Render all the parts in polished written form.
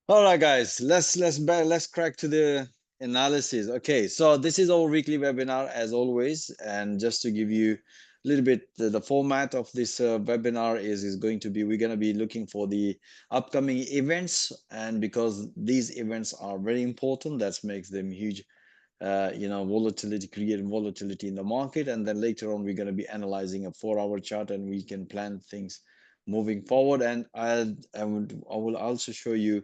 All right, guys, let's crack to the analysis. Okay, so this is our weekly webinar as always, and just to give you a little bit the format of this webinar is going to be we're going to be looking for the upcoming events, and because these events are very important, that makes them huge. Volatility, create volatility in the market, and then later on we're going to be analyzing a 4 hour chart, and we can plan things moving forward. And I will also show you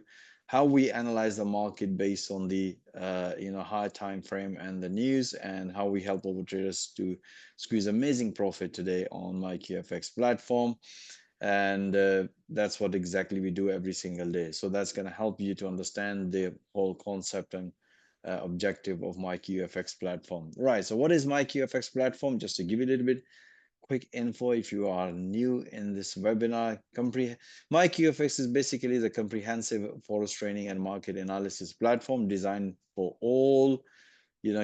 how we analyze the market based on the high time frame and the news, and how we help our traders to squeeze amazing profit today on my QFX platform. And that's what exactly we do every single day. So that's going to help you to understand the whole concept and objective of my QFX platform. Right. So what is my QFX platform? Just to give you a little bit quick info if you are new in this webinar. My QFX is basically the comprehensive forex training and market analysis platform designed for all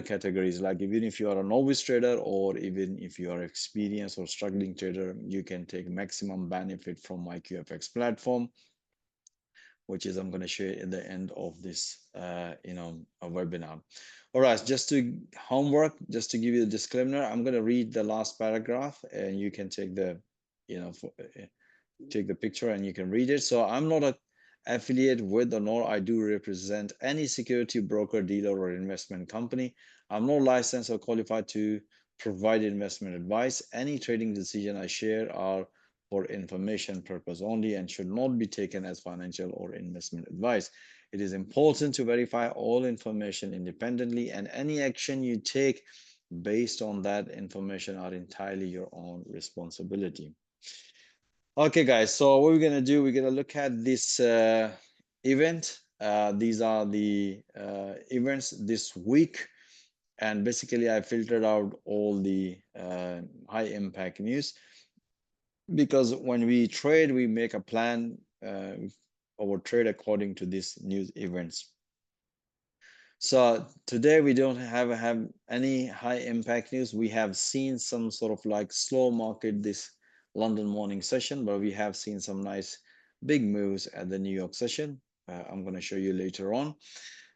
categories. Like even if you are a novice trader, or even if you are experienced or struggling trader, you can take maximum benefit from my QFX platform, which is I'm going to share at the end of this a webinar. All right, just to homework, just to give you a disclaimer, I'm going to read the last paragraph, and you can take the you know take the picture and you can read it. So I'm not a affiliate with, or nor I do represent any security broker, dealer, or investment company. I'm not licensed or qualified to provide investment advice. Any trading decision I share are for information purpose only and should not be taken as financial or investment advice. It is important to verify all information independently, and any action you take based on that information are entirely your own responsibility. Okay, guys, so what we're gonna do, we're gonna look at this event. These are the events this week, and basically I filtered out all the high impact news, because when we trade, we make a plan or trade according to these news events. So today we don't have any high impact news. We have seen some sort of like slow market this London morning session, but we have seen some nice big moves at the New York session. I'm going to show you later on.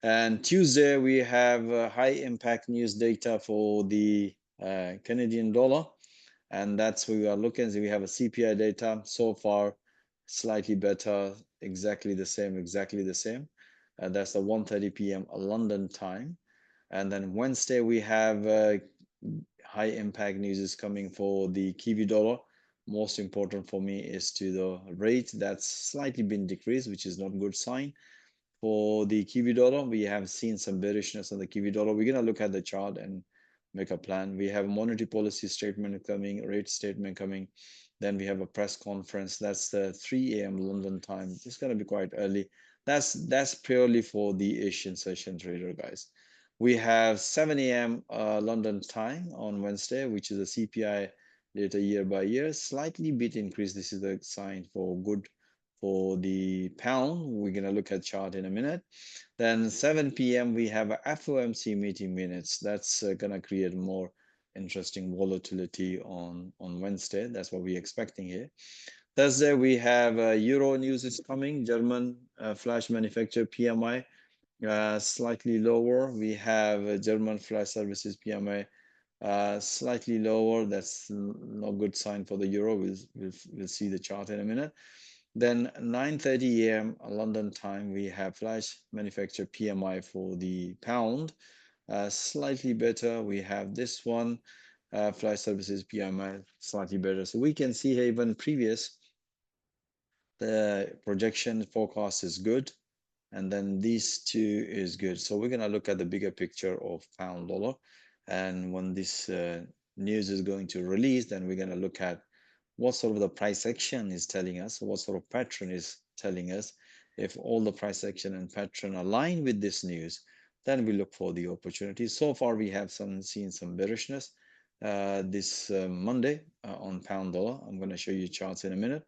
And Tuesday we have high impact news data for the Canadian dollar, and that's what we are looking. So we have a CPI data so far, slightly better, exactly the same. That's the 1:30 p.m. London time. And then Wednesday we have high impact news is coming for the Kiwi dollar. Most important for me is to the rate that's slightly been decreased, which is not a good sign. For the Kiwi dollar, we have seen some bearishness on the Kiwi dollar. We're going to look at the chart and make a plan. We have a monetary policy statement coming, rate statement coming. Then we have a press conference. That's the 3 a.m. London time. It's going to be quite early. That's purely for the Asian session trader, guys. We have 7 a.m. London time on Wednesday, which is a CPI data year by year, slightly bit increase. This is a sign for good for the pound. We're going to look at chart in a minute. Then 7 p.m. we have a FOMC meeting minutes. That's going to create more interesting volatility on Wednesday. That's what we're expecting here. Thursday we have Euro news is coming. German flash manufacturer PMI slightly lower. We have German flash services PMI slightly lower. That's no good sign for the euro. We'll see the chart in a minute. Then 9:30 a.m. London time, we have flash manufacturer PMI for the pound. Slightly better. We have this one, flash services PMI, slightly better. So we can see here even previous, the projection forecast is good. And then these two is good. So we're going to look at the bigger picture of pound dollar. And when this news is going to release, then we're going to look at what sort of the price action is telling us, what sort of pattern is telling us. If all the price action and pattern align with this news, then we look for the opportunities. So far, we have seen some bearishness this Monday on pound dollar. I'm going to show you charts in a minute.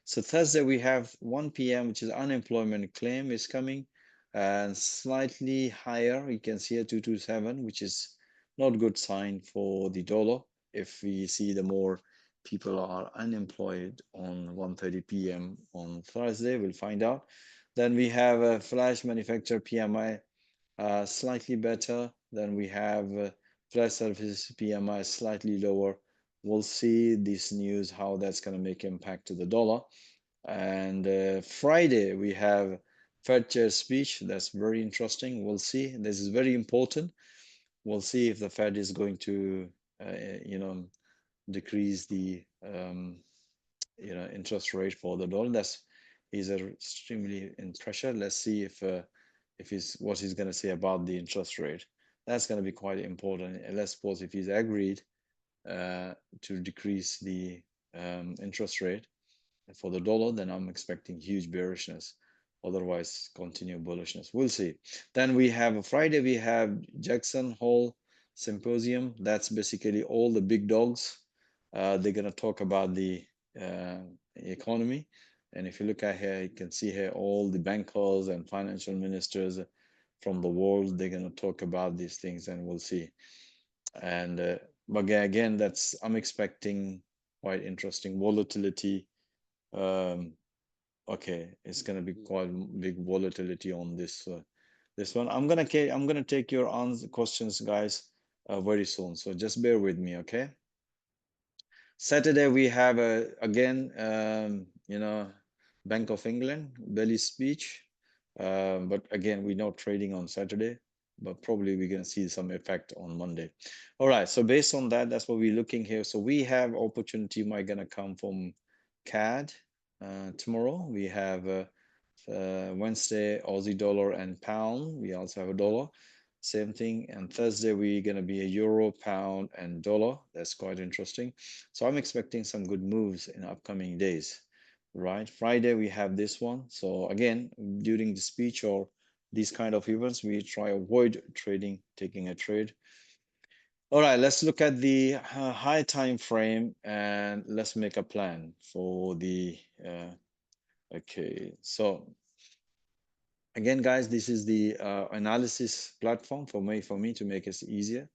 So Thursday, we have 1 p.m., which is unemployment claim is coming, and slightly higher. You can see a 227, which is not good sign for the dollar. If we see the more people are unemployed on 1:30 p.m. on Thursday, we'll find out. Then we have a flash manufacturer PMI slightly better. Then we have flash services PMI slightly lower. We'll see this news how that's going to make impact to the dollar. And Friday we have Fed chair speech. That's very interesting. We'll see. This is very important. We'll see if the Fed is going to, you know, decrease the interest rate for the dollar. That's he's extremely in pressure. Let's see if he's what he's going to say about the interest rate. That's going to be quite important. And let's suppose if he's agreed to decrease the interest rate for the dollar, then I'm expecting huge bearishness. Otherwise, continue bullishness. We'll see. Then we have a Friday, we have Jackson Hole Symposium. That's basically all the big dogs. They're going to talk about the uh, economy. And if you look at here, you can see here all the bankers and financial ministers from the world. They're going to talk about these things, and we'll see. And but again, that's I'm expecting quite interesting volatility. Um, Okay, it's gonna be quite big volatility on this one. I'm gonna take your answer questions, guys, very soon. So just bear with me, okay? Saturday we have again, Bank of England belly speech, but again we're not trading on Saturday, but probably we're gonna see some effect on Monday. All right, so based on that, that's what we're looking here. So we have opportunity might gonna come from CAD tomorrow. We have Wednesday Aussie dollar and pound. We also have a dollar. Same thing. And Thursday, we're going to be a euro, pound, and dollar. That's quite interesting. So I'm expecting some good moves in upcoming days, right? Friday, we have this one. So again, during the speech or these kind of events, we try avoid trading, taking a trade. All right, let's look at the high time frame and let's make a plan for the, okay. So again, guys, this is the analysis platform for me to make it easier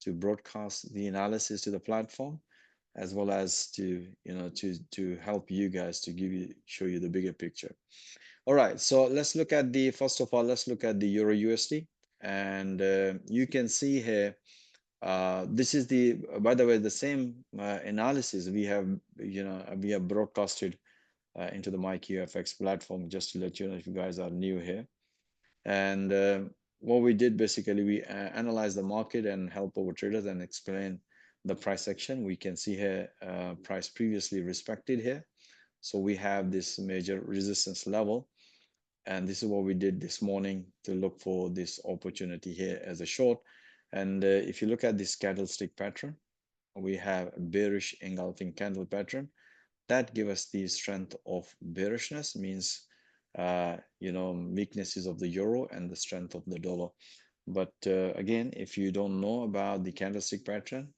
to broadcast the analysis to the platform, as well as to to help you guys to show you the bigger picture. All right, so let's look at the first of all, let's look at the Euro USD, and you can see here. This is the by the way the same analysis we have broadcasted into the MyQFX platform, just to let you know if you guys are new here. And what we did basically, we analyzed the market and help our traders and explain the price action. We can see here price previously respected here. So we have this major resistance level. And this is what we did this morning to look for this opportunity here as a short. And if you look at this candlestick pattern, we have a bearish engulfing candle pattern that give us the strength of bearishness, means weaknesses of the euro and the strength of the dollar. But again, if you don't know about the candlestick pattern,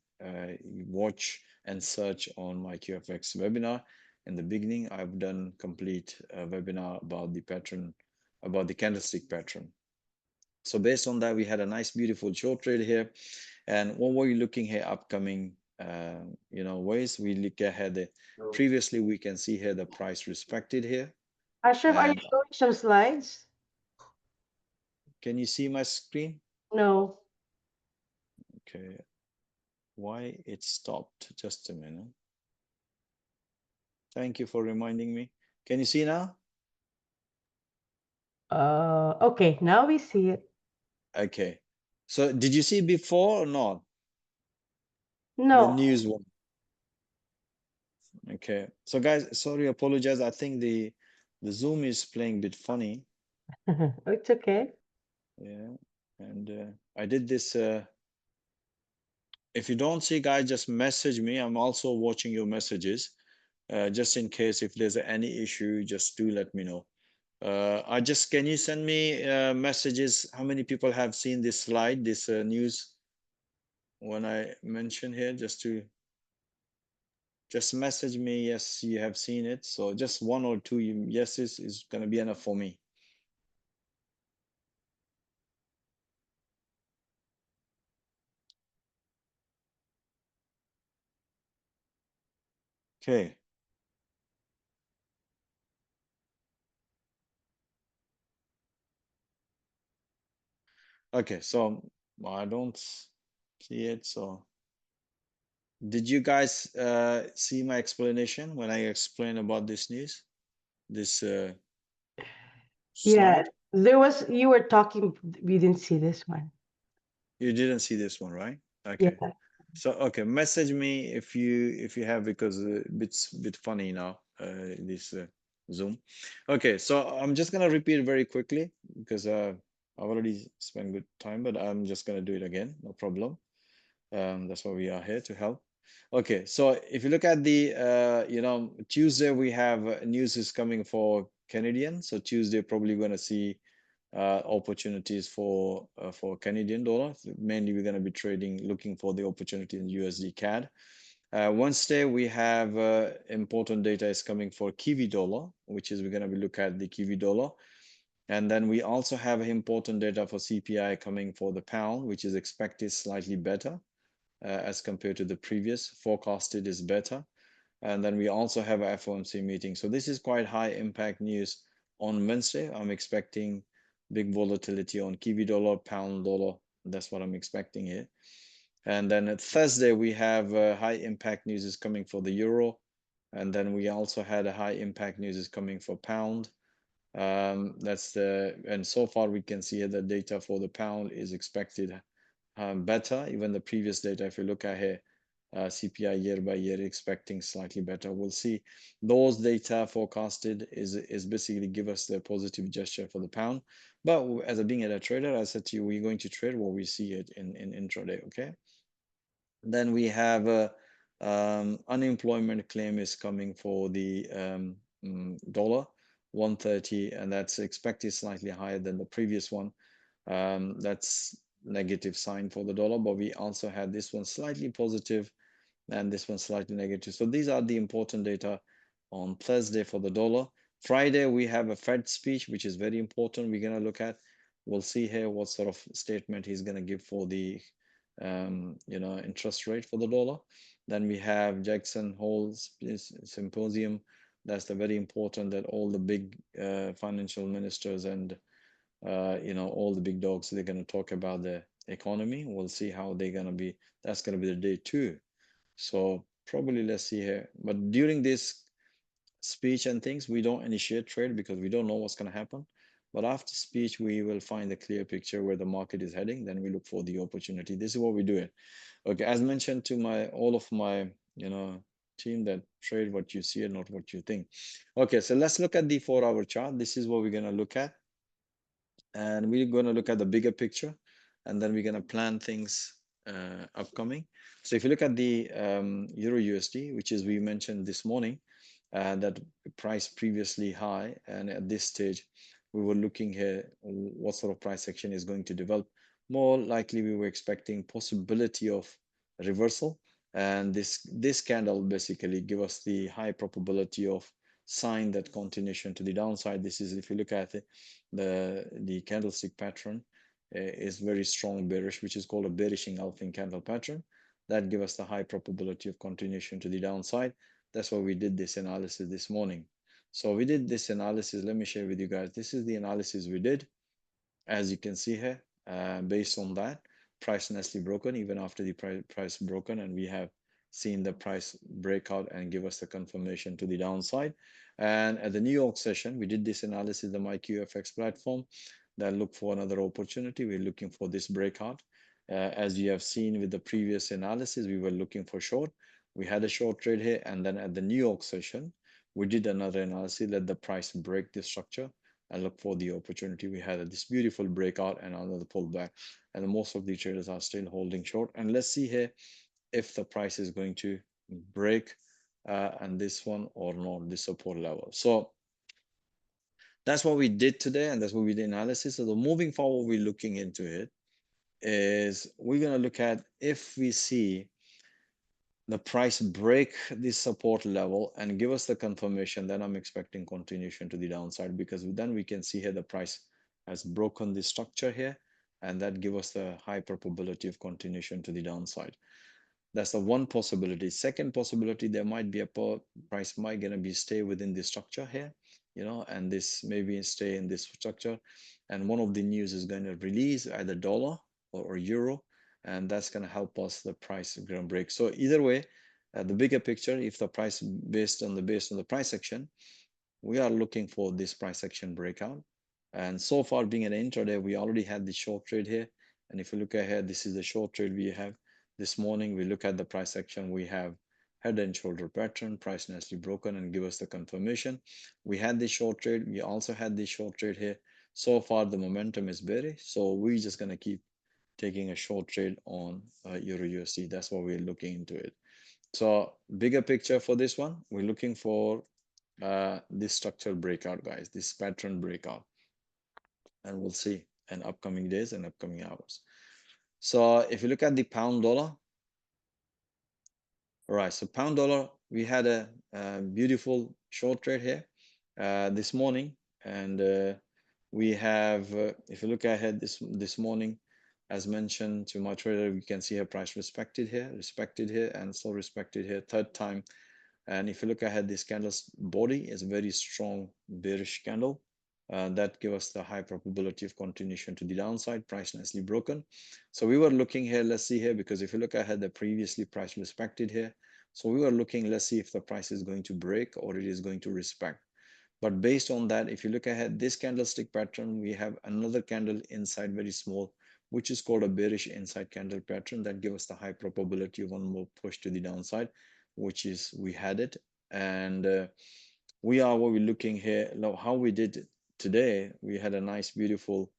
watch and search on my QFX webinar. In the beginning, I've done complete webinar about the pattern, about the candlestick pattern. So based on that, we had a nice, beautiful short trade here. And what were you looking here upcoming, ways? We look ahead. Previously, we can see here the price respected here. Ashraf, are you And showing some slides? can you see my screen? No. Okay. Why it stopped? Just a minute. Thank you for reminding me. Can you see now? Okay, now we see it. Okay. So did you see before or not? The No. news one. Okay. So guys, sorry, apologize. I think the Zoom is playing a bit funny. It's okay. Yeah. And I did this. If you don't see, guys, just message me. I'm also watching your messages. Just in case if there's any issue, just do let me know. Can you send me messages? How many people have seen this slide, this news when I mention here? Just message me. Yes, you have seen it. So just one or two yeses is gonna be enough for me. Okay. Okay, so I don't see it. So did you guys see my explanation when I explained about this news, this Yeah, slide? there was you were talking. We didn't see this one. You didn't see this one, right? Yeah, Okay. So okay, message me if you have, because it's a bit funny now, this Zoom. Okay, so I'm just gonna repeat very quickly because I've already spent good time, but I'm just gonna do it again, no problem. That's why we are here to help. Okay, so if you look at the Tuesday, we have news is coming for Canadian. So Tuesday probably going to see opportunities for Canadian dollar. Mainly, we're going to be trading, looking for the opportunity in USD CAD. Wednesday, we have important data is coming for Kiwi dollar, which is we're going to be look at the Kiwi dollar. And then we also have important data for CPI coming for the pound, which is expected slightly better as compared to the previous. Forecasted is better. And then we also have a FOMC meeting. So this is quite high impact news on Wednesday. I'm expecting big volatility on Kiwi dollar, pound dollar. That's what I'm expecting here. And then at Thursday, we have high impact news is coming for the euro. And then we also had a high impact news is coming for pound. And so far we can see the data for the pound is expected better. Even the previous data, if you look at here, CPI year by year expecting slightly better. We'll see. Those data forecasted is basically give us the positive gesture for the pound. But as a being a trader, I said to you, we're going to trade what we see it in intraday. Okay. Then we have unemployment claim is coming for the dollar 130, and that's expected slightly higher than the previous one. That's negative sign for the dollar, but we also had this one slightly positive and this one slightly negative. So these are the important data on Thursday for the dollar. Friday, we have a Fed speech, which is very important. We're going to look at. We'll see here what sort of statement he's going to give for the interest rate for the dollar. Then we have Jackson Hole Symposium. That's the very important that all the big financial ministers and all the big dogs, they're going to talk about the economy. We'll see how they're going to be. That's going to be the day two. So probably let's see here. But during this speech and things, we don't initiate trade because we don't know what's going to happen. But after speech, we will find a clear picture where the market is heading. Then we look for the opportunity. This is what we do it. Okay, as mentioned to my all of my team, that trade what you see and not what you think. Okay, so let's look at the 4-hour chart. This is what we're gonna look at, and we're going to look at the bigger picture, and then we're going to plan things upcoming. So if you look at the Euro USD, which is we mentioned this morning, that price previously high, and at this stage we were looking here what sort of price action is going to develop. More likely we were expecting possibility of reversal, and this candle basically give us the high probability of sign that continuation to the downside. This is if you look at it, the candlestick pattern is very strong bearish, which is called a bearish engulfing candle pattern. That give us the high probability of continuation to the downside. That's why we did this analysis this morning. So we did this analysis. Let me share with you guys. This is the analysis we did. As you can see here, based on that, price nicely broken even after the price broken, and we have seen the price breakout and give us the confirmation to the downside. And at the New York session, we did this analysis, the MyQFX platform, that look for another opportunity. We're looking for this breakout. As you have seen with the previous analysis, we were looking for short. We had a short trade here, and then at the New York session, we did another analysis, let the price break this structure and look for the opportunity. We had this beautiful breakout and another pullback, and most of the traders are still holding short. And let's see here if the price is going to break and this one or not, this support level. So that's what we did today, and that's what we did analysis. So the moving forward, we're looking into it is we're going to look at if we see the price break this support level and give us the confirmation, then I'm expecting continuation to the downside, because then we can see here the price has broken the structure here, and that give us the high probability of continuation to the downside. That's the one possibility. Second possibility, there might be a price might gonna be stay within the structure here, and this maybe stay in this structure. And one of the news is going to release either dollar or euro, and that's going to help us the price going to break. So either way, the bigger picture, if the price based on the price action, we are looking for this price action breakout. And so far, being an intraday, we already had the short trade here. And if you look ahead, this is the short trade we have this morning. We look at the price action, we have head and shoulder pattern, price nicely broken and give us the confirmation. We had the short trade, we also had the short trade here. So far, the momentum is bearish, so we're just going to keep taking a short trade on Euro USD. That's what we're looking into it. So bigger picture for this one, we're looking for this structural breakout, guys, this pattern breakout, and we'll see in upcoming days and upcoming hours. So if you look at the pound dollar, all right, so pound dollar, we had a beautiful short trade here this morning, and we have, if you look ahead this morning, as mentioned to my trader, we can see her price respected here, and so respected here, third time. And if you look ahead, this candle's body is a very strong bearish candle. That give us the high probability of continuation to the downside, price nicely broken. So we were looking here, let's see here, because if you look ahead, the previously price respected here. So we were looking, let's see if the price is going to break or it is going to respect. But based on that, if you look ahead, this candlestick pattern, we have another candle inside very small, which is called a bearish inside candle pattern that gives us the high probability of one more push to the downside, which is we had it. And we are what we're looking here. Now, how we did it today, we had a nice, beautiful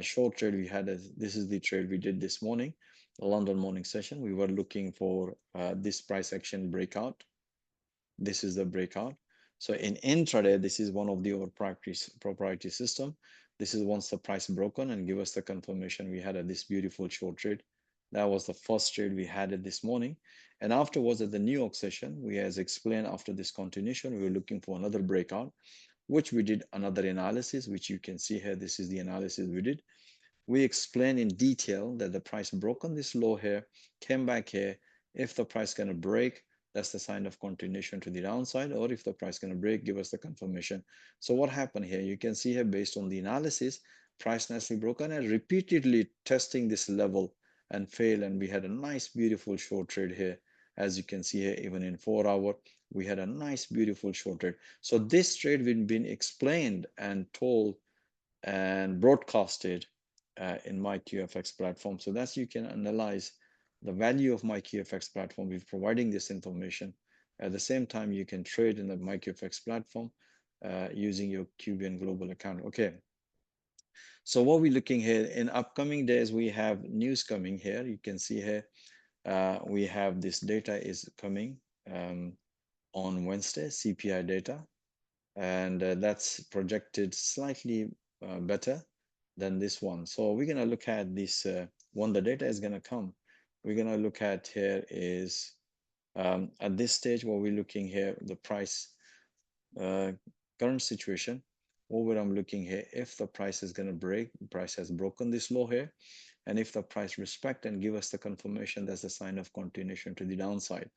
short trade. This is the trade we did this morning, the London morning session. We were looking for this price action breakout. This is the breakout. So in intraday, this is one of the proprietary system. This is once the price broken and give us the confirmation we had this beautiful short trade. That was the first trade we had it this morning. And afterwards at the New York session, we as explained after this continuation, we were looking for another breakout, which we did another analysis, which you can see here. This is the analysis we did. We explain in detail that the price broke on this low here, came back here. If the price going to break, that's the sign of continuation to the downside, or if the price going to break, give us the confirmation. So what happened here? You can see here based on the analysis, price nicely broken and repeatedly testing this level and fail. And we had a nice, beautiful short trade here. As you can see here, even in 4 hour, we had a nice, beautiful short trade. So this trade we've been explained and told and broadcasted in my QFX platform. So that's you can analyze the value of my QFX platform. We're providing this information. At the same time, you can trade in the my QFX platform using your QBN global account. Okay. So what we're looking here in upcoming days, we have news coming here. You can see here, we have this data is coming on Wednesday, CPI data, and that's projected slightly better than this one. So we're going to look at this one. The data is going to come. We're going to look at here is at this stage what we're looking here, the price uh, current situation. What I'm looking here, if the price is going to break, the price has broken this low here, and if the price respect and give us the confirmation, that's a sign of continuation to the downside.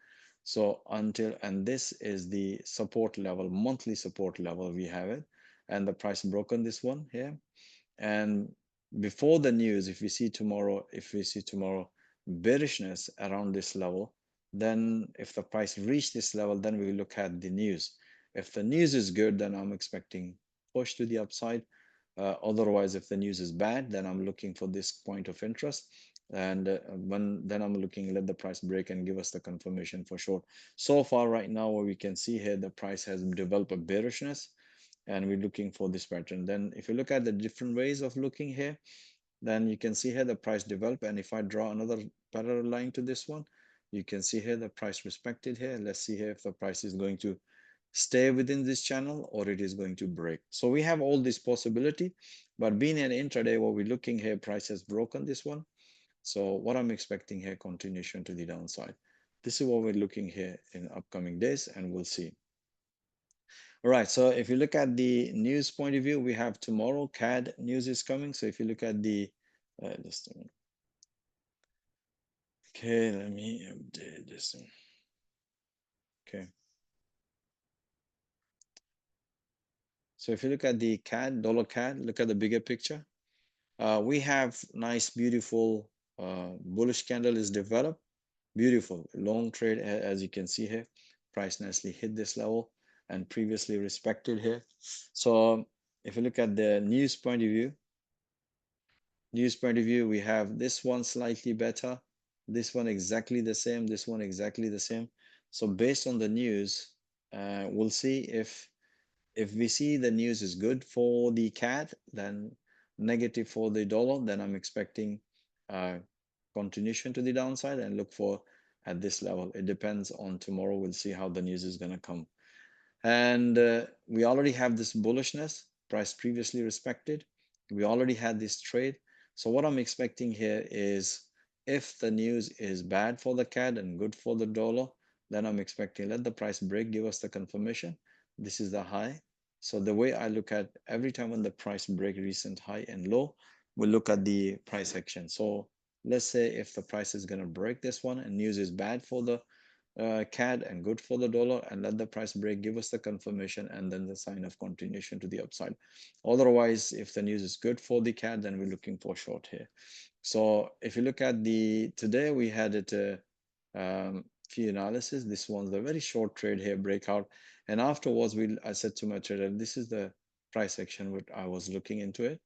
So until, and this is the support level, monthly support level, we have it, and the price broken this one here. And before the news, if we see tomorrow bearishness around this level, then if the price reach this level, then we look at the news. If the news is good, then I'm expecting push to the upside. Otherwise, if the news is bad, then I'm looking for this point of interest. And when then I'm looking, let the price break and give us the confirmation for short. So far, right now, what we can see here, the price has developed a bearishness, and we're looking for this pattern. Then if you look at the different ways of looking here, then you can see here the price develop. And if I draw another parallel line to this one, you can see here the price respected here. Let's see here if the price is going to stay within this channel or it is going to break. So we have all this possibility, but being an intraday, what we're looking here, price has broken this one. So what I'm expecting here, continuation to the downside. This is what we're looking here in upcoming days, and we'll see. All right, so if you look at the news point of view, we have tomorrow CAD news is coming. So if you look at the, just a minute. Okay, let me update this. Okay. So if you look at the CAD, dollar CAD, look at the bigger picture. We have nice, beautiful bullish candle is developed. Beautiful long trade, as you can see here. Price nicely hit this level and previously respected here. So if you look at the news point of view, we have this one slightly better, this one exactly the same, this one exactly the same. So based on the news, we'll see if we see the news is good for the CAD, then negative for the dollar, then I'm expecting uh, continuation to the downside and look for at this level. It depends on tomorrow. We'll see how the news is going to come. And we already have this bullishness, price previously respected. We already had this trade. So what I'm expecting here is if the news is bad for the CAD and good for the dollar, then I'm expecting let the price break, give us the confirmation. This is the high. So the way I look at every time when the price break recent high and low, we look at the price action. So let's say if the price is going to break this one and news is bad for the CAD and good for the dollar and let the price break, give us the confirmation and then the sign of continuation to the upside. Otherwise, if the news is good for the CAD, then we're looking for short here. So if you look at the today, we had it few analysis. This one's a very short trade here breakout, and afterwards I said to my trader, this is the price action what I was looking into it.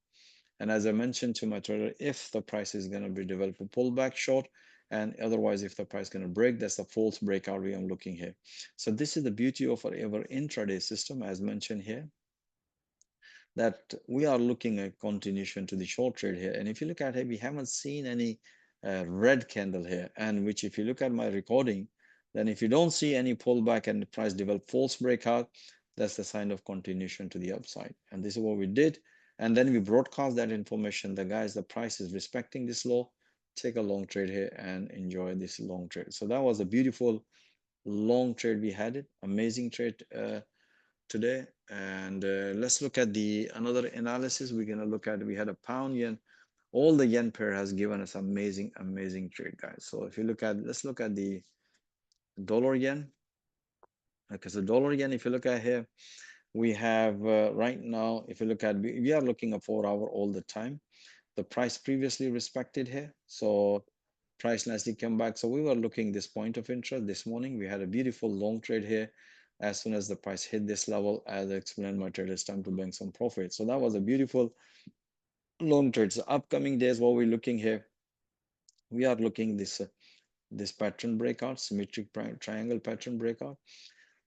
And as I mentioned to my trader, if the price is going to be develop a pullback short, and otherwise if the price is going to break, that's the false breakout we are looking here. So this is the beauty of our intraday system, as mentioned here, that we are looking at continuation to the short trade here. And if you look at it, we haven't seen any red candle here. And which if you look at my recording, then if you don't see any pullback and the price develop false breakout, that's the sign of continuation to the upside. And this is what we did. And then we broadcast that information. The guys, the price is respecting this low. Take a long trade here and enjoy this long trade. So that was a beautiful long trade we had it. Amazing trade. Today. And let's look at the another analysis. We're going to look at, we had a pound yen. All the yen pair has given us amazing trade, guys. So if you look at, let's look at the dollar yen. Okay, so dollar yen, if you look at here, we have right now, if you look at, we are looking at 4 hour all the time. The price previously respected here. So price nicely came back. So we were looking this point of interest this morning. We had a beautiful long trade here. As soon as the price hit this level, as I explained, my trade, it's time to bank some profit. So that was a beautiful long trade. So upcoming days, what we're looking here, we are looking this pattern breakout, symmetric triangle pattern breakout.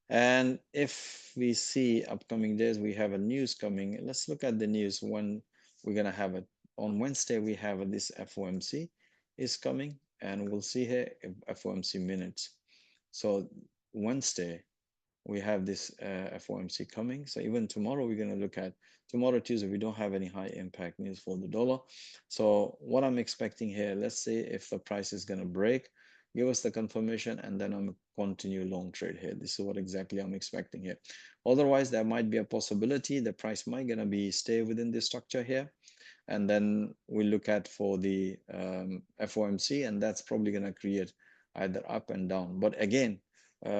And if we see upcoming days, we have a news coming. Let's look at the news when we're gonna have it. On Wednesday, we have this FOMC is coming, and we'll see here FOMC minutes. So Wednesday, we have this FOMC coming. So even tomorrow, we're going to look at tomorrow, Tuesday, we don't have any high impact news for the dollar. So what I'm expecting here, let's say if the price is going to break, give us the confirmation, and then I'm continue long trade here. This is what exactly I'm expecting here. Otherwise, there might be a possibility the price might going to be stay within this structure here, and then we look at for the FOMC, and that's probably going to create either up and down. But again,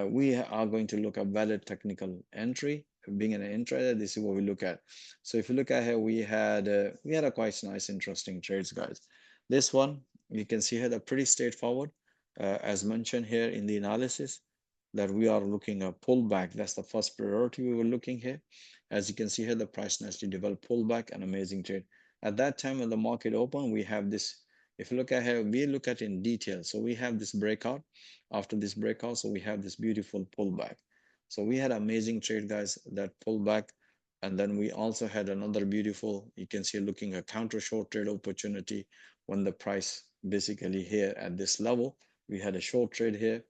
we are going to look at valid technical entry. Being an intrader, this is what we look at. So if you look at here, we had a quite nice, interesting trades, guys. This one you can see here, they're pretty straightforward, as mentioned here in the analysis, that we are looking at pullback. That's the first priority we were looking here. As you can see here, the price nicely developed pullback, an amazing trade. At that time when the market opened, we have this. If you look at here, we look at in detail. So we have this breakout. After this breakout, so we have this beautiful pullback. So we had amazing trade, guys, that pullback. And then we also had another beautiful, you can see looking a counter short trade opportunity when the price basically here at this level. We had a short trade here.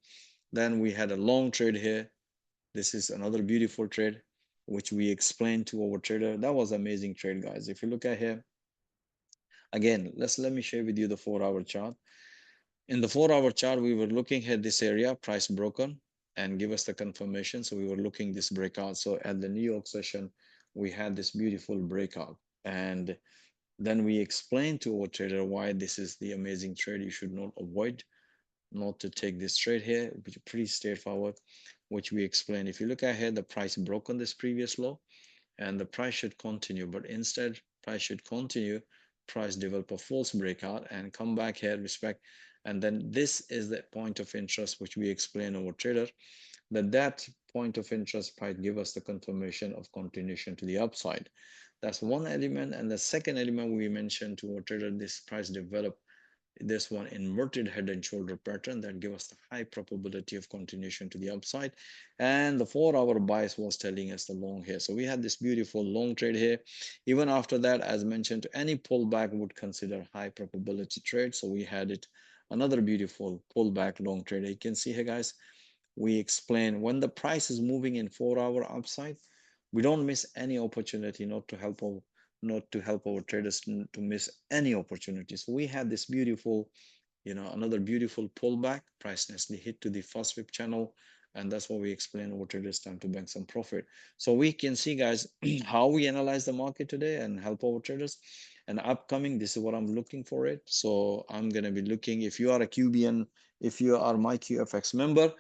Then we had a long trade here. This is another beautiful trade, which we explained to our trader. That was amazing trade, guys. If you look at here, again, let me share with you the 4 hour chart. In the 4 hour chart, we were looking at this area, price broken, and give us the confirmation. So we were looking this breakout. So at the New York session, we had this beautiful breakout. And then we explained to our trader why this is the amazing trade you should not avoid, not to take this trade here, which is pretty straightforward, which we explained. If you look at here, the price broke on this previous low, and the price should continue, but instead price should continue, price develop a false breakout and come back here, respect, and then this is the point of interest which we explain over trader, that point of interest price give us the confirmation of continuation to the upside. That's one element. And the second element we mentioned to our trader, this price develop this one inverted head and shoulder pattern that give us the high probability of continuation to the upside. And the 4 hour bias was telling us the long here. So we had this beautiful long trade here. Even after that, as mentioned, any pullback would consider high probability trade. So we had it another beautiful pullback long trade. You can see here, guys, we explain when the price is moving in 4 hour upside, we don't miss any opportunity not to help our traders to miss any opportunity. So we had this beautiful, another beautiful pullback, price nicely hit to the first whip channel, and that's what we explain over traders time to bank some profit. So we can see, guys, how we analyze the market today and help our traders. And upcoming, this is what I'm looking for it. So I'm going to be looking, if you are a QBN, if you are my QFX member,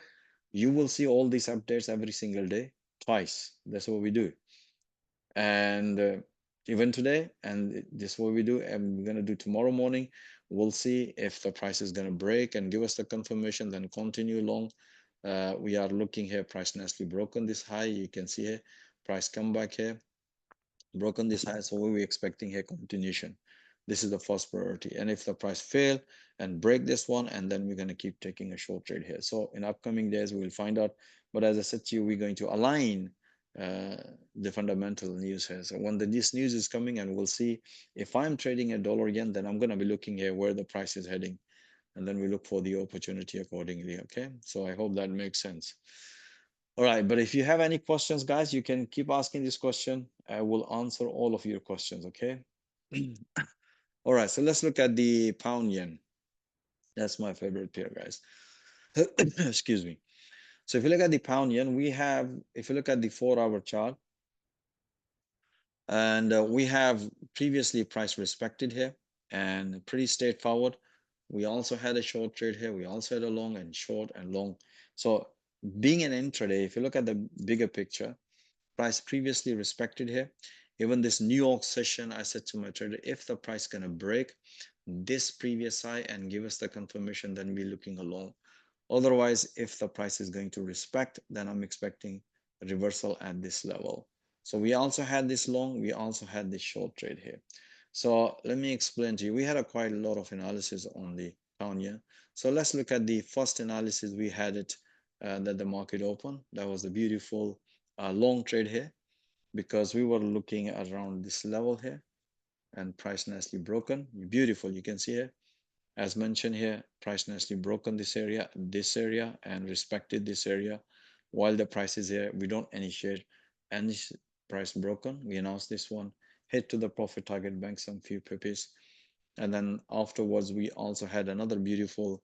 you will see all these updates every single day, twice. That's what we do. And even today, and this is what we do, and we're going to do tomorrow morning. We'll see if the price is going to break and give us the confirmation, then continue long. We are looking here, price nicely broken this high. You can see here, price come back here, broken this high, so we're expecting here continuation. This is the first priority, and if the price fail and break this one, and then we're going to keep taking a short trade here. So in upcoming days we will find out, but as I said to you, we're going to align uh, the fundamental news here. So when this news is coming, and we'll see, if I'm trading a dollar yen, then I'm going to be looking here where the price is heading, and then we look for the opportunity accordingly. Okay, so I hope that makes sense. All right, but if you have any questions, guys, you can keep asking this question. I will answer all of your questions, okay? All right, so let's look at the pound yen. That's my favorite pair, guys. Excuse me. So if you look at the pound yen, if you look at the 4 hour chart, and we have previously price respected here and pretty straightforward. We also had a short trade here. We also had a long and short and long. So being an intraday, if you look at the bigger picture, price previously respected here. Even this New York session, I said to my trader, if the price gonna break this previous high and give us the confirmation, then we're looking along. Otherwise, if the price is going to respect, then I'm expecting a reversal at this level. So we also had this long, we also had this short trade here. So let me explain to you. We had quite a lot of analysis on the pound yen. So let's look at the first analysis. We had it that the market opened. That was a beautiful long trade here, because we were looking around this level here, and price nicely broken. Beautiful, you can see here, as mentioned here, price nicely broken this area, and respected this area. While the price is here, we don't initiate any price broken. We announce this one, hit to the profit target, bank some few pippies, and then afterwards we also had another beautiful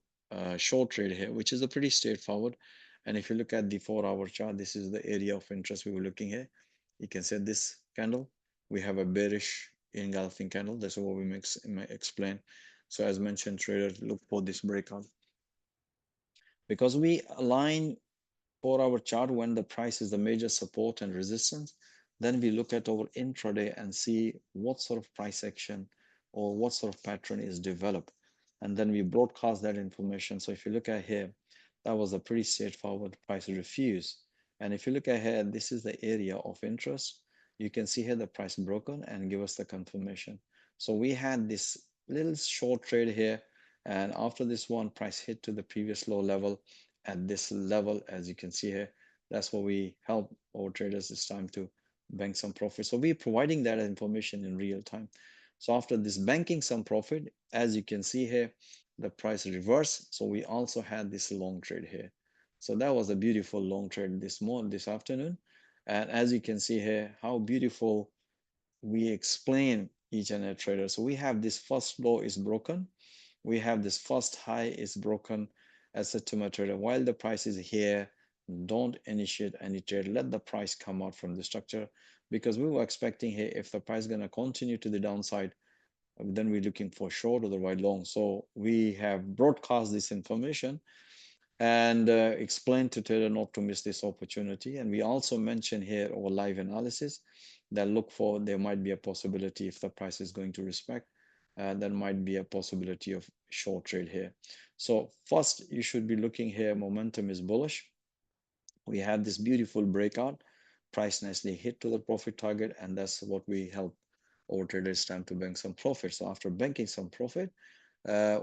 short trade here, which is a pretty straightforward. And if you look at the 4 hour chart, this is the area of interest we were looking here. You can see this candle, we have a bearish engulfing candle. That's what we may explain. So as mentioned, traders look for this breakout, because we align 4 hour chart when the price is the major support and resistance. Then we look at our intraday and see what sort of price action or what sort of pattern is developed, and then we broadcast that information. So if you look at here, that was a pretty straightforward price refuse. And if you look ahead, this is the area of interest. You can see here the price broken and give us the confirmation. So we had this little short trade here, and after this one, price hit to the previous low level at this level, as you can see here. That's what we help our traders this time to bank some profit. So we're providing that information in real time. So after this banking some profit, as you can see here, the price reversed. So we also had this long trade here. So that was a beautiful long trade this afternoon. And as you can see here, how beautiful we explain each and every trader. So we have this first low is broken. We have this first high is broken. As a to my trader, while the price is here, don't initiate any trade. Let the price come out from the structure, because we were expecting here, if the price is going to continue to the downside, then we're looking for short, otherwise long. So we have broadcast this information, and explain to trader not to miss this opportunity. And we also mention here our live analysis that look for there might be a possibility if the price is going to respect, there might be a possibility of short trade here. So first, you should be looking here. Momentum is bullish. We had this beautiful breakout, price nicely hit to the profit target, and that's what we help our traders time to bank some profit. So after banking some profit,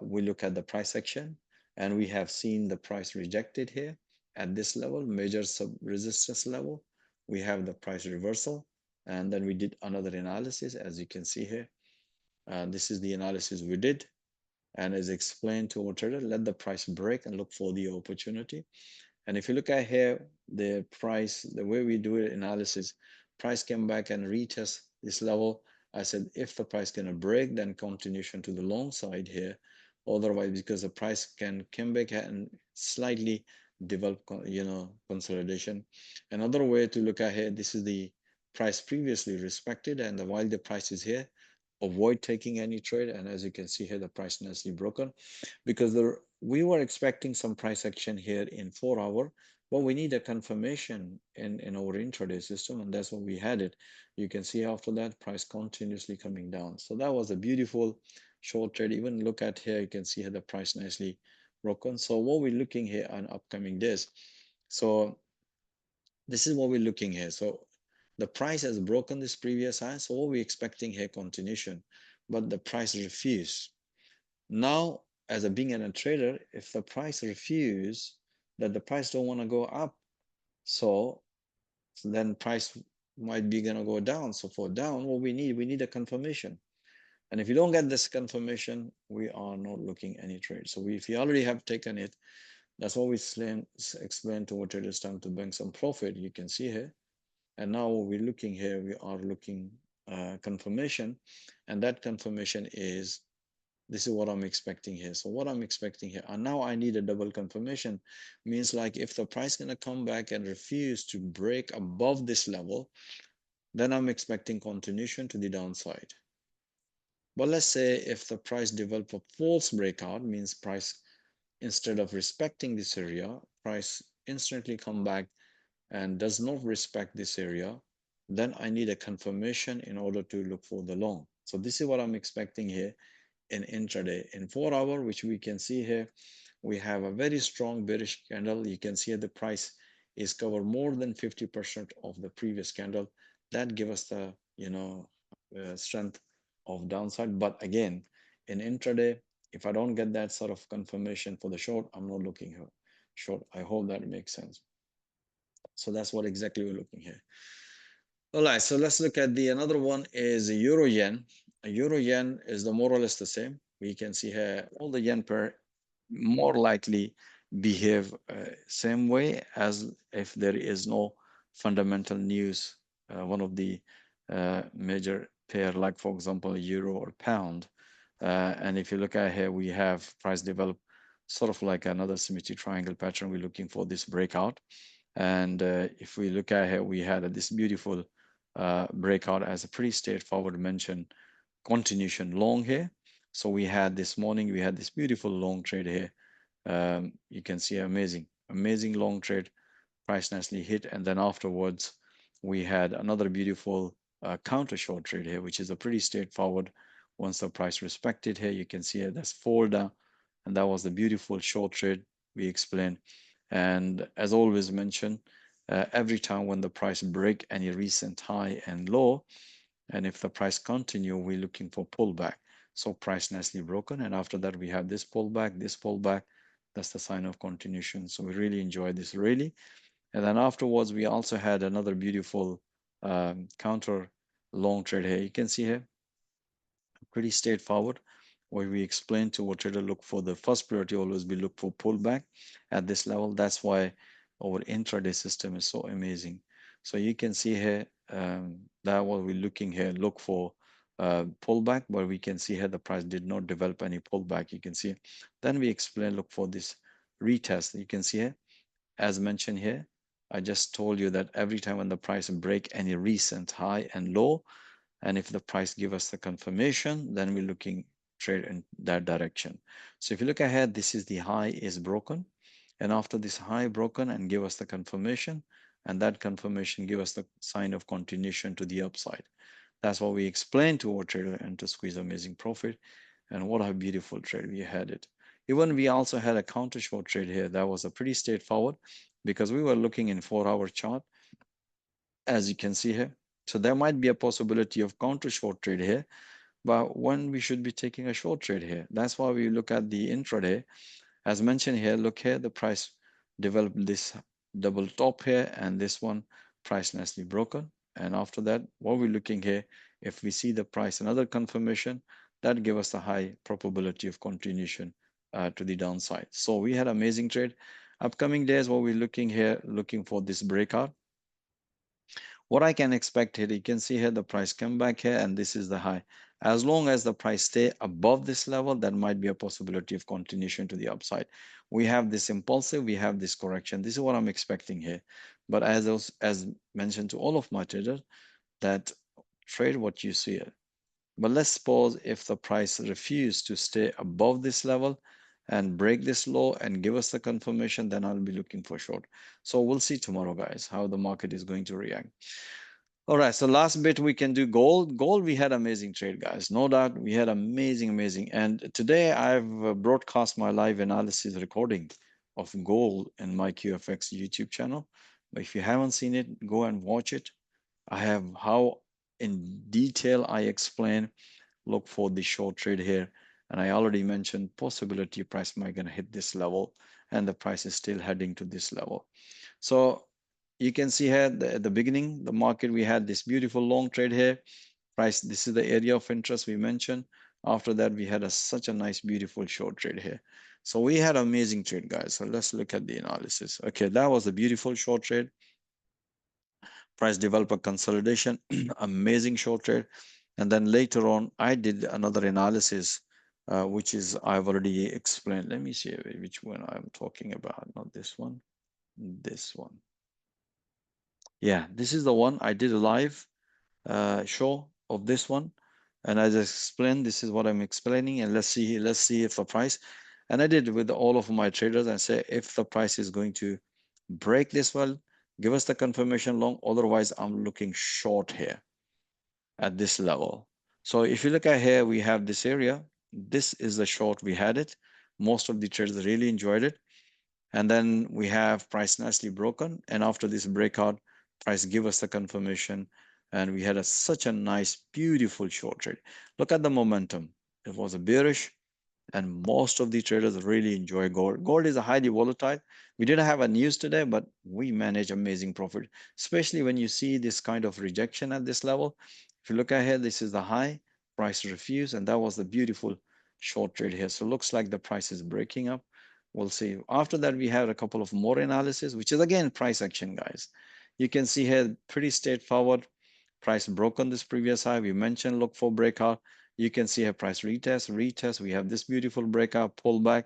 we look at the price action, and we have seen the price rejected here at this level, major sub resistance level. We have the price reversal, and then we did another analysis, as you can see here. This is the analysis we did, and as explained to our trader, let the price break and look for the opportunity. And if you look at here, the price, the way we do it analysis, price came back and retest this level. I said, if the price gonna break, then continuation to the long side here. Otherwise, because the price can come back and slightly develop, consolidation. Another way to look at here, this is the price previously respected, and while the price is here, avoid taking any trade. And as you can see here, the price nicely broken because we were expecting some price action here in 4 hour, but we need a confirmation in our intraday system, and that's what we had it. You can see after that price continuously coming down. So that was a beautiful short trade. Even look at here, you can see here the price nicely broken. So what we're looking here on upcoming days. So this is what we're looking here. So the price has broken this previous high. So what we're expecting here continuation, but the price refused. Now, as a being a trader, if the price refuse that the price don't want to go up, so then price might be gonna go down. So for down, what we need a confirmation. And if you don't get this confirmation, we are not looking any trade. So if you already have taken it, that's what we explain to our traders time to bank some profit. You can see here. And now what we're looking here, we are looking confirmation, and that confirmation is this is what I'm expecting here. So what I'm expecting here, and now I need a double confirmation, means like if the price gonna come back and refuse to break above this level, then I'm expecting continuation to the downside. But let's say if the price develop a false breakout, means price instead of respecting this area, price instantly come back and does not respect this area, then I need a confirmation in order to look for the long. So this is what I'm expecting here in intraday. In 4 hour, which we can see here, we have a very strong bearish candle. You can see the price is covered more than 50% of the previous candle. That give us the strength of downside. But again, in intraday, if I don't get that sort of confirmation for the short, I'm not looking here short. I hope that makes sense. So that's what exactly we're looking here. All right, so let's look at the another one is euro yen. A euro yen is the more or less the same. We can see here all the yen pair more likely behave same way as if there is no fundamental news. One of the major pair, like for example, euro or pound. And if you look at here, we have price develop sort of like another symmetry triangle pattern. We're looking for this breakout. And if we look at here, we had this beautiful breakout as a pretty straightforward mention, continuation long here. So we had this morning, we had this beautiful long trade here. You can see amazing long trade, price nicely hit. And then afterwards, we had another beautiful counter short trade here, which is a pretty straightforward. Once the price respected here, you can see it, that's fall down. And that was the beautiful short trade we explained. And as always mentioned, every time when the price break any recent high and low, and if the price continue, we're looking for pullback. So price nicely broken, and after that we have this pullback, this pullback. That's the sign of continuation. So we really enjoy this really. And then afterwards, we also had another beautiful counter long trade here. You can see here, pretty straightforward, where we explain to our trader look for the first priority always be look for pullback at this level. That's why our intraday system is so amazing. So you can see here that what we're looking here, look for pullback, where we can see here the price did not develop any pullback. You can see. Then we explain look for this retest. You can see here, as mentioned here. I just told you that every time when the price break any recent high and low, and if the price give us the confirmation, then we're looking trade in that direction. So if you look ahead, this is the high is broken. And after this high broken and give us the confirmation, and that confirmation give us the sign of continuation to the upside. That's what we explained to our trader and to squeeze amazing profit. And what a beautiful trade we had it. Even we also had a counter short trade here. That was a pretty straightforward because we were looking in 4 hour chart, as you can see here. So there might be a possibility of counter short trade here, but when we should be taking a short trade here. That's why we look at the intraday. As mentioned here, look here, the price developed this double top here, and this one price nicely broken. And after that, what we're looking here, if we see the price another confirmation, that give us a high probability of continuation to the downside. So we had amazing trade. Upcoming days, what we're looking here, looking for this breakout. What I can expect here, you can see here the price come back here, and this is the high. As long as the price stay above this level, there might be a possibility of continuation to the upside. We have this impulsive, we have this correction. This is what I'm expecting here. But as mentioned to all of my traders, that trade what you see here. But let's suppose if the price refuse to stay above this level and break this low and give us the confirmation, then I'll be looking for short. So we'll see tomorrow, guys, how the market is going to react. All right, so last bit we can do gold. Gold, we had amazing trade, guys. No doubt, we had amazing, amazing. And today I've broadcast my live analysis recording of gold in my QFX YouTube channel. But if you haven't seen it, go and watch it. I have how in detail I explain, look for the short trade here. And I already mentioned possibility price might gonna hit this level, and the price is still heading to this level. So you can see here at the beginning, the market, we had this beautiful long trade here. Price, this is the area of interest we mentioned. After that, we had such a nice, beautiful short trade here. So we had amazing trade, guys. So let's look at the analysis. Okay, that was a beautiful short trade. Price developer consolidation, amazing short trade. And then later on, I did another analysis, which is I've already explained. Let me see which one I'm talking about. Not this one, this one. Yeah, this is the one I did a live show of this one. And as I explained, this is what I'm explaining. And let's see if the price, and I did with all of my traders and say, if the price is going to break this well, give us the confirmation long. Otherwise, I'm looking short here at this level. So if you look at here, we have this area. This is the short we had it. Most of the traders really enjoyed it. And then we have price nicely broken. And after this breakout, price give us the confirmation. And we had such a nice, beautiful short trade. Look at the momentum. It was a bearish, and most of the traders really enjoy gold. Gold is a highly volatile. We didn't have a news today, but we manage amazing profit, especially when you see this kind of rejection at this level. If you look ahead, this is the high, price refuse, and that was the beautiful short trade here. So it looks like the price is breaking up. We'll see. After that, we have a couple of more analysis, which is again price action, guys. You can see here pretty straightforward. Price broke on this previous high. We mentioned look for breakout. You can see a price retest. We have this beautiful breakout pullback,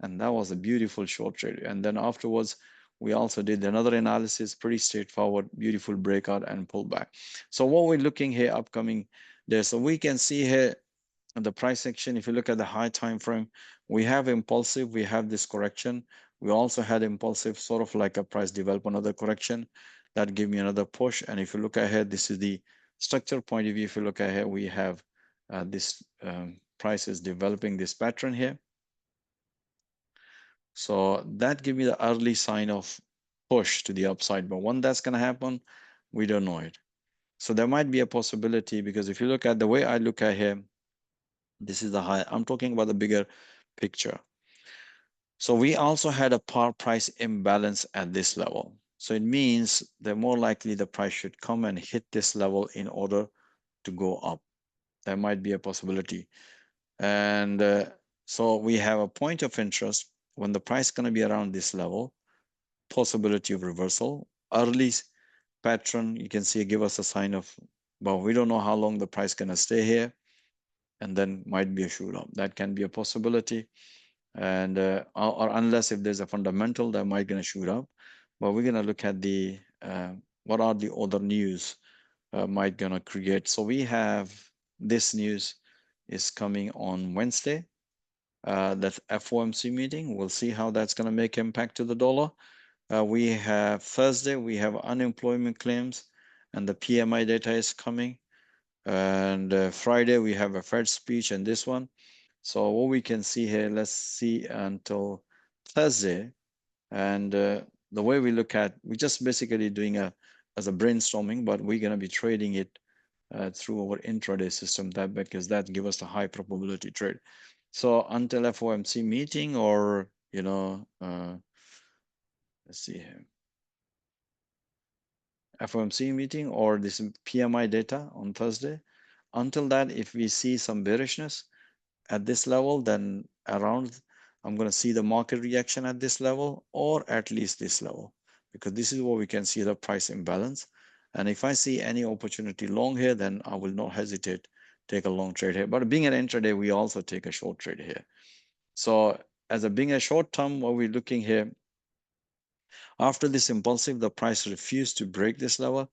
and that was a beautiful short trade. And then afterwards, we also did another analysis, pretty straightforward, beautiful breakout and pullback. So what we're looking here upcoming there, so we can see here the price action. If you look at the high time frame, we have impulsive, we have this correction. We also had impulsive, sort of like a price develop another correction that gave me another push. And if you look ahead, this is the structure point of view. If you look ahead, we have this price is developing this pattern here. So that give me the early sign of push to the upside. But when that's going to happen, we don't know it. So there might be a possibility, because if you look at the way I look at here, this is the high. I'm talking about the bigger picture. So we also had a par price imbalance at this level. So it means that more likely the price should come and hit this level in order to go up. There might be a possibility. And so we have a point of interest when the price is going to be around this level, possibility of reversal. Early pattern, you can see, give us a sign of, well, we don't know how long the price is going to stay here, and then might be a shoot up. That can be a possibility. And or unless if there's a fundamental that might gonna shoot up, but we're gonna look at the what are the other news might gonna create. So we have this news is coming on Wednesday. That FOMC meeting. We'll see how that's going to make impact to the dollar. We have Thursday, we have unemployment claims, and the PMI data is coming. And Friday, we have a Fed speech and this one. So what we can see here, let's see until Thursday. And the way we look at, we're just basically doing a as a brainstorming, but we're going to be trading it through our intraday system that because that give us a high probability trade. So until FOMC meeting or let's see here, FOMC meeting or this PMI data on Thursday. Until that, if we see some bearishness at this level, then around I'm going to see the market reaction at this level or at least this level, because this is where we can see the price imbalance. And if I see any opportunity long here, then I will not hesitate take a long trade here. But being an intraday, we also take a short trade here. So as a being a short term, what we're looking here, after this impulsive, the price refused to break this level.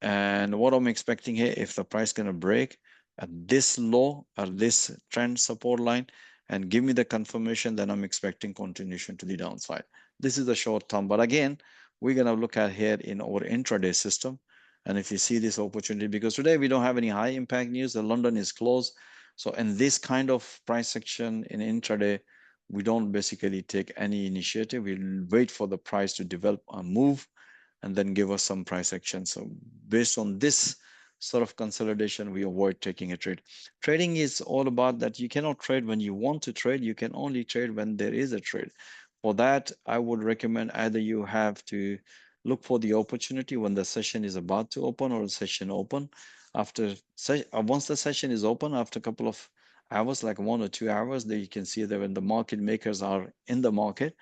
And what I'm expecting here, if the price gonna break at this low or this trend support line and give me the confirmation, then I'm expecting continuation to the downside. This is the short term. But again, we're gonna look at here in our intraday system. And if you see this opportunity, because today we don't have any high impact news, the London is closed. So in this kind of price section in intraday, we don't basically take any initiative. We'll wait for the price to develop a move and then give us some price action. So based on this sort of consolidation, we avoid taking a trade. Trading is all about that you cannot trade when you want to trade. You can only trade when there is a trade. For that, I would recommend either you have to look for the opportunity when the session is about to open or the session open. Once the session is open, after a couple of hours, like 1 or 2 hours, then you can see that when the market makers are in the market,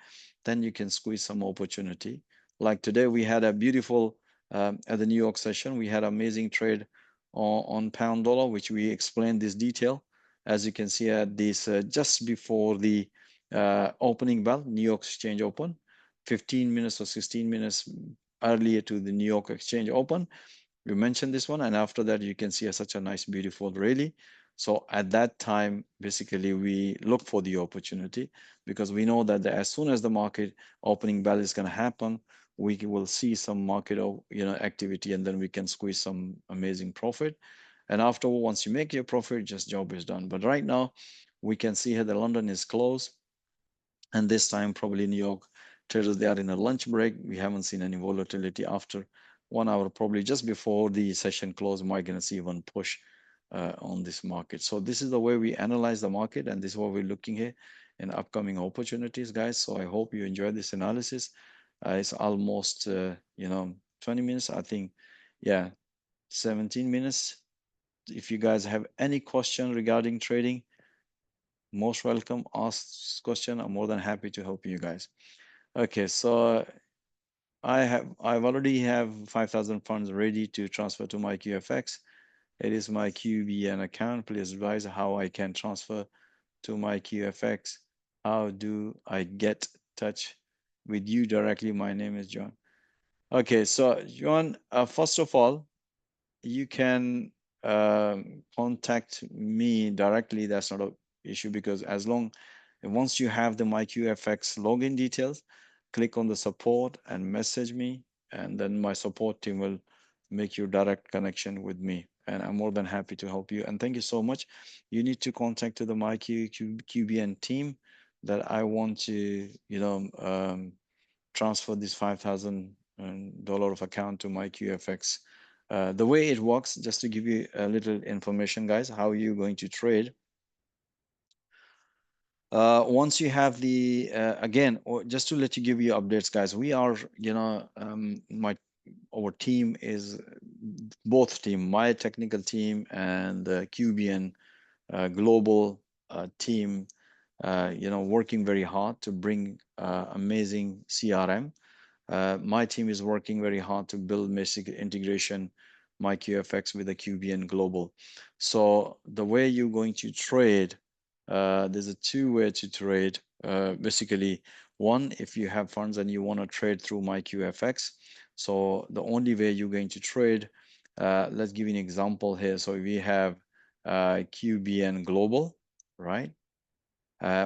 then you can squeeze some opportunity. Like today, we had a beautiful at the New York session. We had amazing trade on pound dollar, which we explained this detail. As you can see at this just before the opening bell, New York Exchange open, 15 minutes or 16 minutes earlier to the New York Exchange open. We mentioned this one, and after that, you can see such a nice, beautiful rally. So at that time, basically, we look for the opportunity because we know that as soon as the market opening bell is going to happen, we will see some market activity, and then we can squeeze some amazing profit. And after once you make your profit, just job is done. But right now, we can see here that London is closed. And this time, probably New York traders, they are in a lunch break. We haven't seen any volatility after 1 hour, probably just before the session close. Might gonna see one push on this market. So this is the way we analyze the market, and this is what we're looking here in upcoming opportunities, guys. So I hope you enjoyed this analysis. It's almost 20 minutes, I think. Yeah, 17 minutes. If you guys have any question regarding trading, most welcome. Ask question. I'm more than happy to help you guys. Okay, so I've already have 5,000 funds ready to transfer to my QFX. It is my QBN account. Please advise how I can transfer to my QFX. How do I get touch with you directly? My name is John. Okay, so John, first of all, you can contact me directly. That's not an issue because as long once you have the MyQFX login details, click on the support and message me, and then my support team will make your direct connection with me. And I'm more than happy to help you. And thank you so much. You need to contact to the MyQBN team that I want to, transfer this $5,000 of account to my QFX. The way it works, just to give you a little information, guys, how you're going to trade. Once you have the, again, just to let you give you updates, guys, we are, our team is both team, my technical team and the QBN global team, working very hard to bring amazing CRM. My team is working very hard to build basic integration, my QFX with the QBN Global. So the way you're going to trade, there's a two-way to trade. Basically, one, if you have funds and you want to trade through my QFX. So the only way you're going to trade, let's give you an example here. So we have QBN Global, right?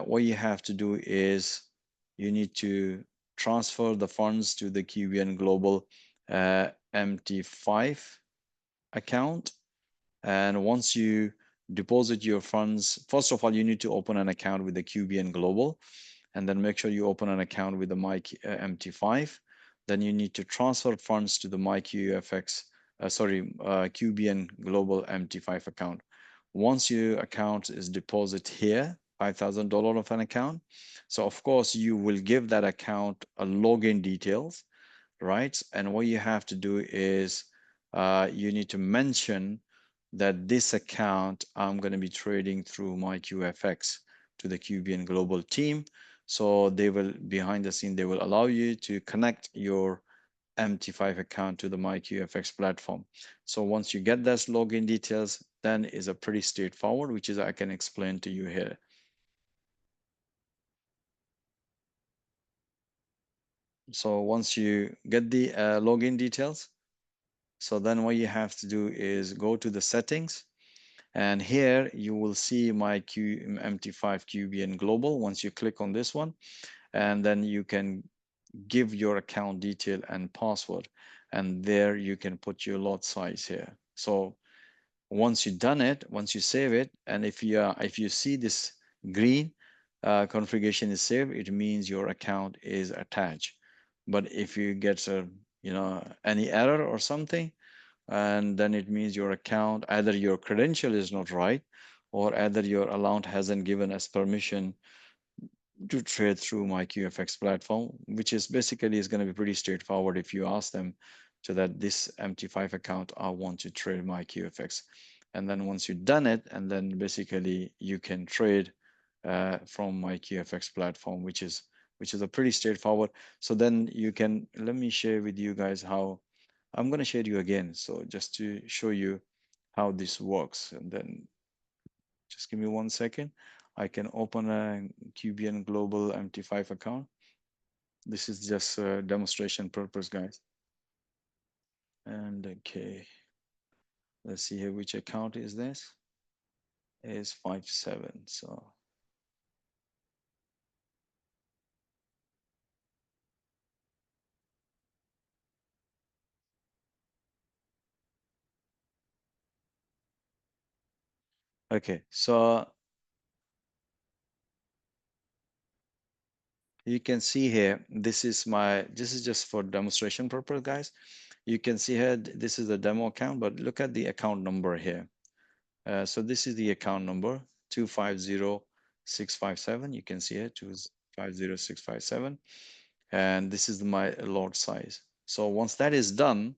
what you have to do is you need to transfer the funds to the QBN Global MT5 account. And once you deposit your funds, first of all, you need to open an account with the QBN Global, and then make sure you open an account with the MT5. Then you need to transfer funds to the MyQFX, QBN Global MT5 account. Once your account is deposit here, $5,000 of an account. So of course you will give that account a login details, right? And what you have to do is you need to mention that this account I'm going to be trading through my QFX to the QBN Global team. So they will, behind the scene, they will allow you to connect your MT5 account to the MyQFX platform. So once you get those login details, then is a pretty straightforward, which is I can explain to you here. So once you get the login details, so then what you have to do is go to the settings, and here you will see my MT5 QBN Global. Once you click on this one, and then you can give your account detail and password, and there you can put your lot size here. So once you've done it, once you save it, and if you see this green configuration is saved, it means your account is attached. But if you get a any error or something, and then it means your account, either your credential is not right, or either your account hasn't given us permission to trade through my QFX platform, which is basically is going to be pretty straightforward if you ask them to that this MT5 account, I want to trade my QFX. And then once you've done it, and then basically you can trade from my QFX platform, which is a pretty straightforward. So then you can, let me share with you guys how I'm going to share you again. So just to show you how this works, and then just give me 1 second. I can open a QBN Global MT5 account. This is just a demonstration purpose, guys. And okay, let's see here, which account is this? Is 57. So okay, so you can see here, this is just for demonstration purpose, guys. You can see here, this is the demo account, but look at the account number here. So this is the account number 250657. You can see it 250657, and this is my lot size. So once that is done,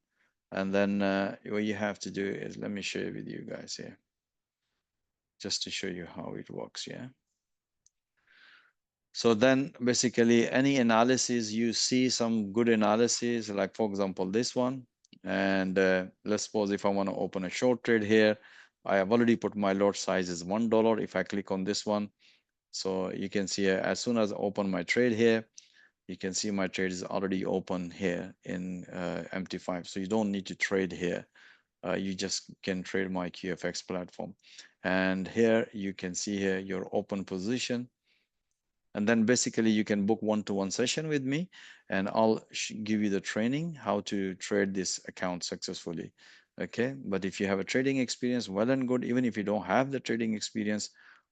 and then what you have to do is, let me share with you guys here, just to show you how it works. Yeah. So then basically any analysis, you see some good analysis, like for example, this one. And let's suppose if I want to open a short trade here, I have already put my lot size is $1. If I click on this one, so you can see as soon as I open my trade here, you can see my trade is already open here in MT5. So you don't need to trade here. You just can trade my QFX platform. And here you can see here your open position, and then basically you can book one-to-one session with me, and I'll give you the training how to trade this account successfully. Okay, but if you have a trading experience, well and good. Even if you don't have the trading experience,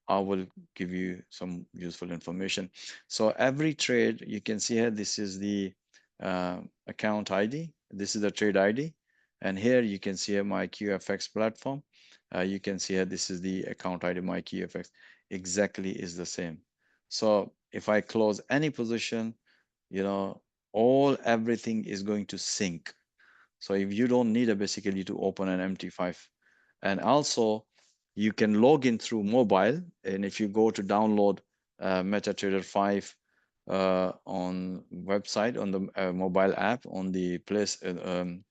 I will give you some useful information. So every trade, you can see here, this is the account ID, this is the trade ID, and here you can see here my QFX platform. You can see here, this is the account ID, my QFX exactly is the same. So if I close any position, you know, everything is going to sync. So if you don't need a basically to open an MT5, and also you can log in through mobile. And if you go to download MetaTrader 5 on website, on the mobile app, on the place on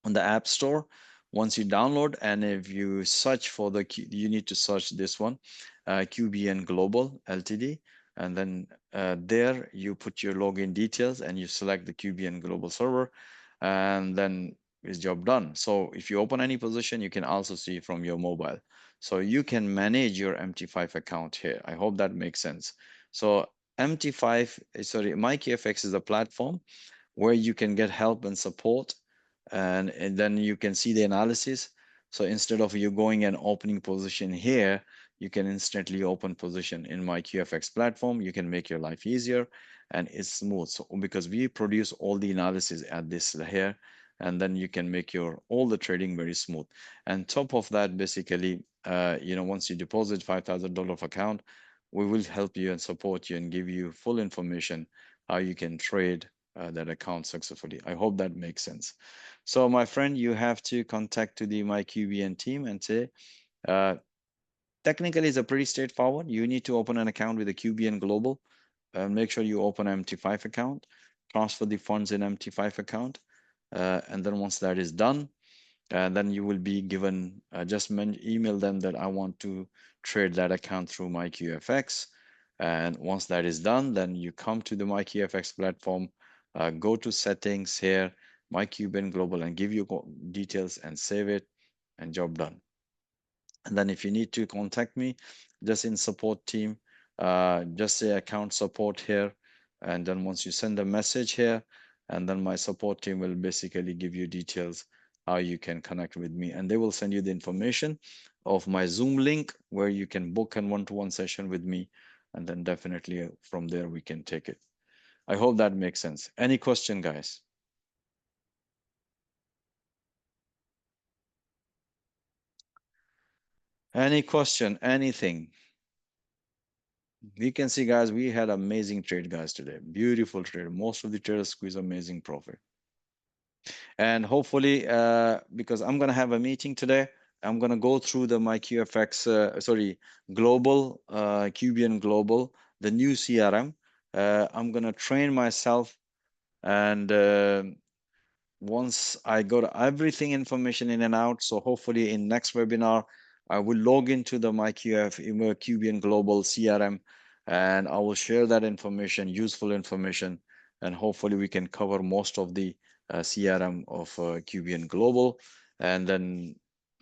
the App Store. Once you download, and if you search for you need to search this one, QBN Global Ltd, and then there you put your login details and you select the QBN Global server, and then is job done. So if you open any position, you can also see from your mobile. So you can manage your MT5 account here. I hope that makes sense. So MT5, sorry, MyKFX is a platform where you can get help and support, and then you can see the analysis. So instead of you going and opening position here, you can instantly open position in my QFX platform. You can make your life easier and it's smooth. So because we produce all the analysis at this here, and then you can make your all the trading very smooth. And top of that, basically, once you deposit $5,000 of account, we will help you and support you and give you full information how you can trade that account successfully. I hope that makes sense. So my friend, you have to contact to the MyQBN team and say, uh, technically it's a pretty straightforward. You need to open an account with a QBN Global. Make sure you open an MT5 account, transfer the funds in MT5 account. And then once that is done, then you will be given, email them that I want to trade that account through MyQFX. And once that is done, then you come to the MyQFX platform, go to settings here, MyQBN Global, and give you details and save it, and job done. And then if you need to contact me, just in support team, just say account support here. And then once you send a message here, and then my support team will basically give you details how you can connect with me. And they will send you the information of my Zoom link where you can book a one-to-one session with me. And then definitely from there we can take it. I hope that makes sense. Any question, guys? Any question, anything? We can see, guys, we had amazing trade, guys, today. Beautiful trade. Most of the traders squeeze amazing profit. And hopefully, because I'm going to have a meeting today, I'm going to go through the my QFX, global, QBN Global, the new CRM. I'm going to train myself, and once I got everything information in and out, so hopefully in next webinar, I will log into the QBN Global CRM, and I will share that information, useful information, and hopefully we can cover most of the CRM of QBN Global. And then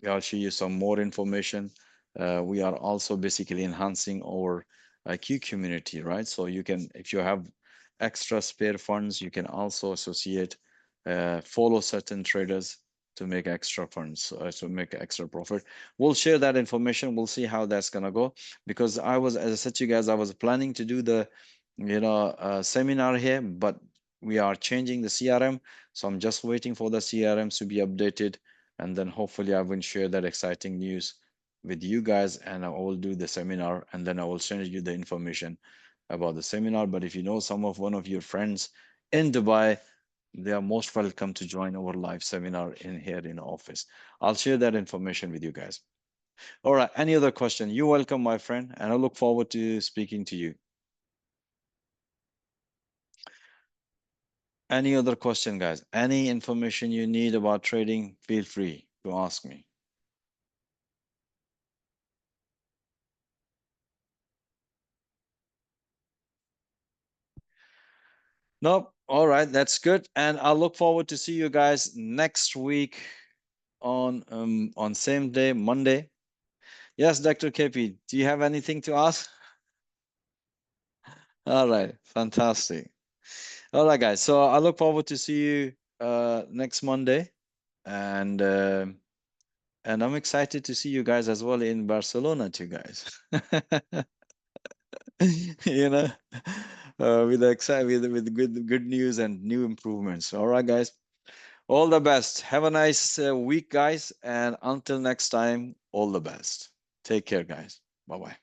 I'll show you some more information. We are also basically enhancing our Q community, right? So you can, if you have extra spare funds, you can also associate, follow certain traders to make extra funds, to make extra profit. We'll share that information. We'll see how that's gonna go, because as I said to you guys, I was planning to do the, seminar here, but we are changing the CRM. So I'm just waiting for the CRMs to be updated, and then hopefully I will share that exciting news with you guys, and I will do the seminar, and then I will send you the information about the seminar. But if you know one of your friends in Dubai, they are most welcome to join our live seminar in here in office. I'll share that information with you guys. All right. Any other question? You're welcome, my friend, and I look forward to speaking to you. Any other question, guys? Any information you need about trading, feel free to ask me. Nope. All right. That's good. And I look forward to see you guys next week on same day, Monday. Yes, Dr. KP, do you have anything to ask? All right. Fantastic. All right, guys. So I look forward to see you next Monday, and I'm excited to see you guys as well in Barcelona, too, guys. You know, with good news and new improvements. All right, guys. All the best. Have a nice week, guys, and until next time, all the best. Take care, guys. Bye bye.